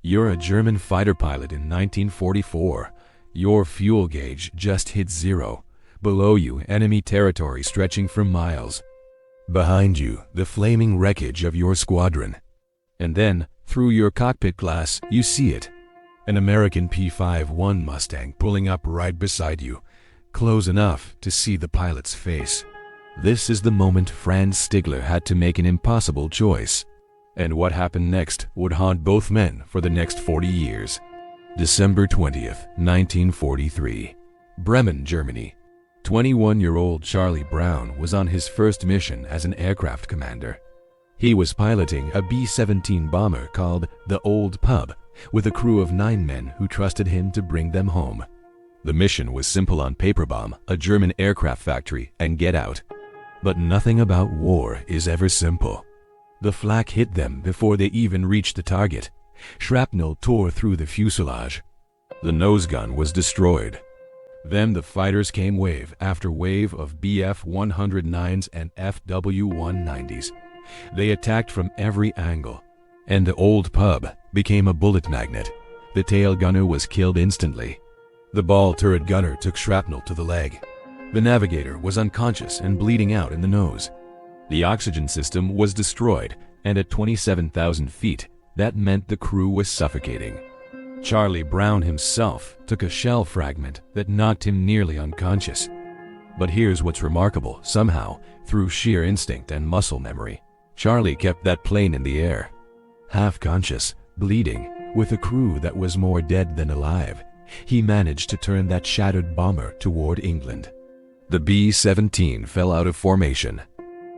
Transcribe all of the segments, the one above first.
You're a German fighter pilot in 1944. Your fuel gauge just hit zero. Below you, enemy territory stretching for miles. Behind you, the flaming wreckage of your squadron. And then, through your cockpit glass, you see it. An American P-51 Mustang pulling up right beside you, close enough to see the pilot's face. This is the moment Franz Stigler had to make an impossible choice. And what happened next would haunt both men for the next 40 years. December 20th, 1943. Bremen, Germany. 21-year-old Charlie Brown was on his first mission as an aircraft commander. He was piloting a B-17 bomber called the Old Pub with a crew of 9 men who trusted him to bring them home. The mission was simple: on paper bomb a German aircraft factory and get out. But nothing about war is ever simple. The flak hit them before they even reached the target. Shrapnel tore through the fuselage. The nose gun was destroyed. Then the fighters came wave after wave of Bf-109s and FW-190s. They attacked from every angle, and the Old Pub became a bullet magnet. The tail gunner was killed instantly. The ball turret gunner took shrapnel to the leg. The navigator was unconscious and bleeding out in the nose. The oxygen system was destroyed, and at 27,000 feet, that meant the crew was suffocating. Charlie Brown himself took a shell fragment that knocked him nearly unconscious. But here's what's remarkable: somehow, through sheer instinct and muscle memory, Charlie kept that plane in the air. Half conscious, bleeding, with a crew that was more dead than alive, he managed to turn that shattered bomber toward England. The B-17 fell out of formation.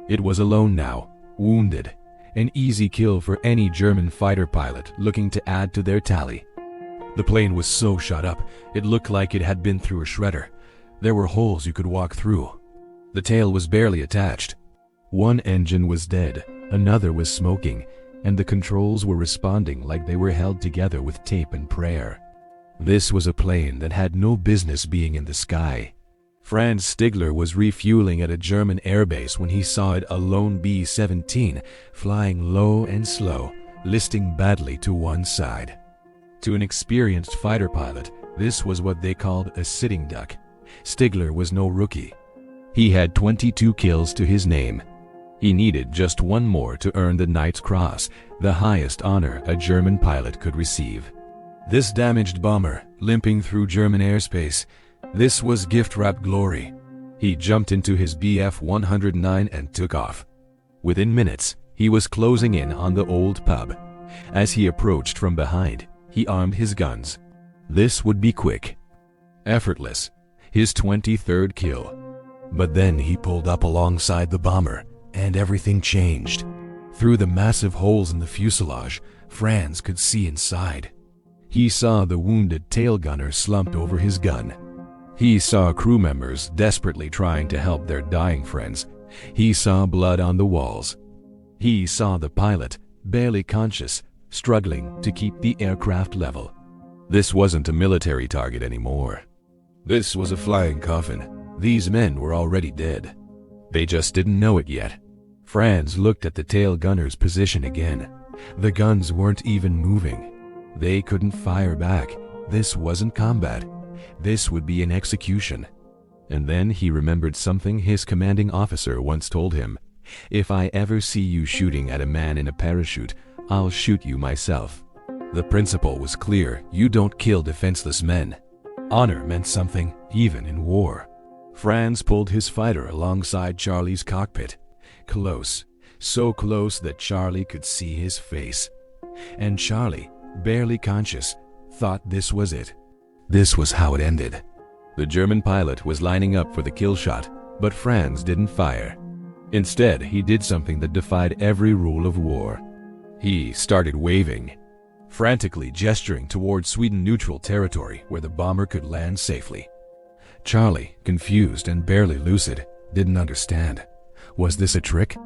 It was alone now, wounded, an easy kill for any German fighter pilot looking to add to their tally. The plane was so shot up, it looked like it had been through a shredder. There were holes you could walk through. The tail was barely attached. One engine was dead, another was smoking, and the controls were responding like they were held together with tape and prayer. This was a plane that had no business being in the sky. Franz Stigler was refueling at a German airbase when he saw it, a lone B-17, flying low and slow, listing badly to one side. To an experienced fighter pilot, this was what they called a sitting duck. Stigler was no rookie. He had 22 kills to his name. He needed just one more to earn the Knight's Cross, the highest honor a German pilot could receive. This damaged bomber, limping through German airspace, this was gift-wrapped glory. He jumped into his Bf-109 and took off. Within minutes, he was closing in on the Old Pub. As he approached from behind, he armed his guns. This would be quick, effortless, his 23rd kill. But then he pulled up alongside the bomber, and everything changed. Through the massive holes in the fuselage, Franz could see inside. He saw the wounded tail gunner slumped over his gun. He saw crew members desperately trying to help their dying friends. He saw blood on the walls. He saw the pilot, barely conscious, struggling to keep the aircraft level. This wasn't a military target anymore. This was a flying coffin. These men were already dead. They just didn't know it yet. Franz looked at the tail gunner's position again. The guns weren't even moving. They couldn't fire back. This wasn't combat. This would be an execution. And then he remembered something his commanding officer once told him. "If I ever see you shooting at a man in a parachute, I'll shoot you myself." The principle was clear: you don't kill defenseless men. Honor meant something, even in war. Franz pulled his fighter alongside Charlie's cockpit. Close, so close that Charlie could see his face. And Charlie, barely conscious, thought this was it. This was how it ended. The German pilot was lining up for the kill shot, but Franz didn't fire. Instead, he did something that defied every rule of war. He started waving, frantically gesturing toward Sweden neutral territory where the bomber could land safely. Charlie, confused and barely lucid, didn't understand. Was this a trick?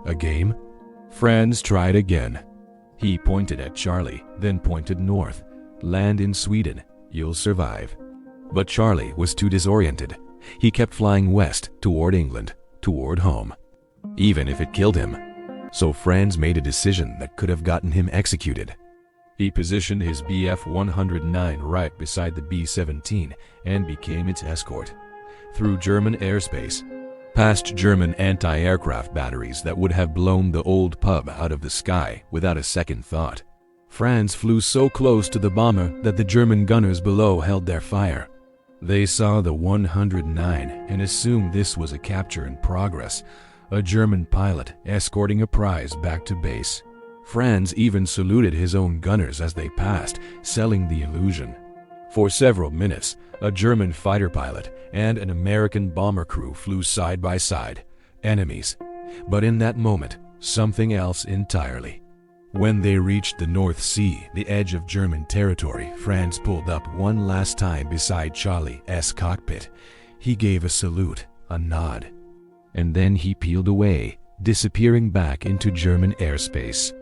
A game? Franz tried again. He pointed at Charlie, then pointed north. "Land in Sweden. You'll survive." But Charlie was too disoriented. He kept flying west, toward England, toward home. Even if it killed him. So Franz made a decision that could have gotten him executed. He positioned his Bf-109 right beside the B-17 and became its escort. Through German airspace, past German anti-aircraft batteries that would have blown the old pub out of the sky without a second thought. Franz flew so close to the bomber that the German gunners below held their fire. They saw the 109 and assumed this was a capture in progress, a German pilot escorting a prize back to base. Franz even saluted his own gunners as they passed, selling the illusion. For several minutes, a German fighter pilot and an American bomber crew flew side by side, enemies. But in that moment, something else entirely. When they reached the North Sea, the edge of German territory, Franz pulled up one last time beside Charlie's cockpit. He gave a salute, a nod. And then he peeled away, disappearing back into German airspace.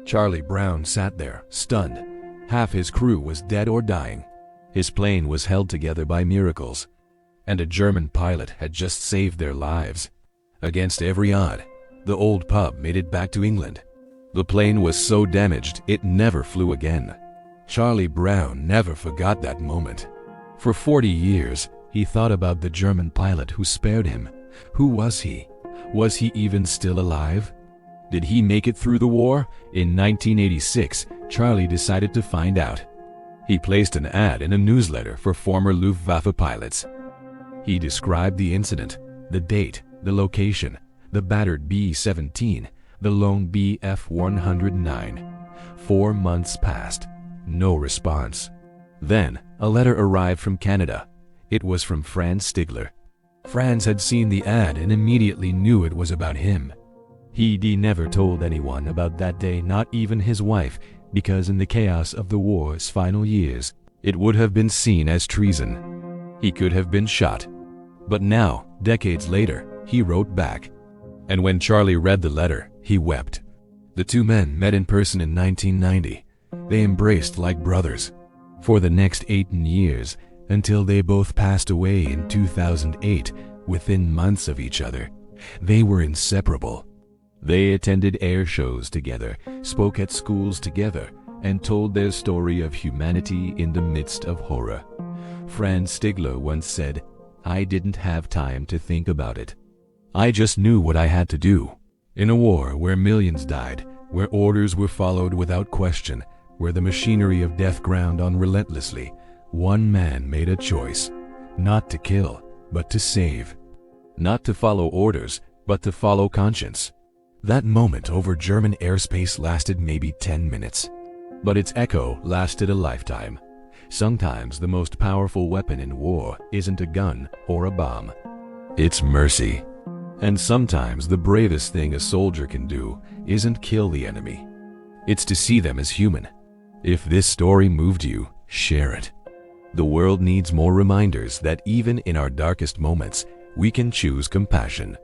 Charlie Brown sat there, stunned. Half his crew was dead or dying. His plane was held together by miracles. And a German pilot had just saved their lives. Against every odd, the old pub made it back to England. The plane was so damaged it never flew again. Charlie Brown never forgot that moment. For 40 years, he thought about the German pilot who spared him. Who was he? Was he even still alive? Did he make it through the war? In 1986, Charlie decided to find out. He placed an ad in a newsletter for former Luftwaffe pilots. He described the incident, the date, the location, the battered B-17, the lone Bf-109. 4 months passed. No response. Then, a letter arrived from Canada. It was from Franz Stigler. Franz had seen the ad and immediately knew it was about him. He never told anyone about that day, not even his wife, because in the chaos of the war's final years, it would have been seen as treason. He could have been shot. But now, decades later, he wrote back. And when Charlie read the letter, he wept. The two men met in person in 1990. They embraced like brothers. For the next 18 years, until they both passed away in 2008, within months of each other, they were inseparable. They attended air shows together, spoke at schools together, and told their story of humanity in the midst of horror. Franz Stigler once said, "I didn't have time to think about it. I just knew what I had to do." In a war where millions died, where orders were followed without question, where the machinery of death ground on relentlessly, one man made a choice, not to kill, but to save. Not to follow orders, but to follow conscience. That moment over German airspace lasted maybe 10 minutes. But its echo lasted a lifetime. Sometimes the most powerful weapon in war isn't a gun or a bomb. It's mercy. And sometimes the bravest thing a soldier can do isn't kill the enemy. It's to see them as human. If this story moved you, share it. The world needs more reminders that even in our darkest moments, we can choose compassion.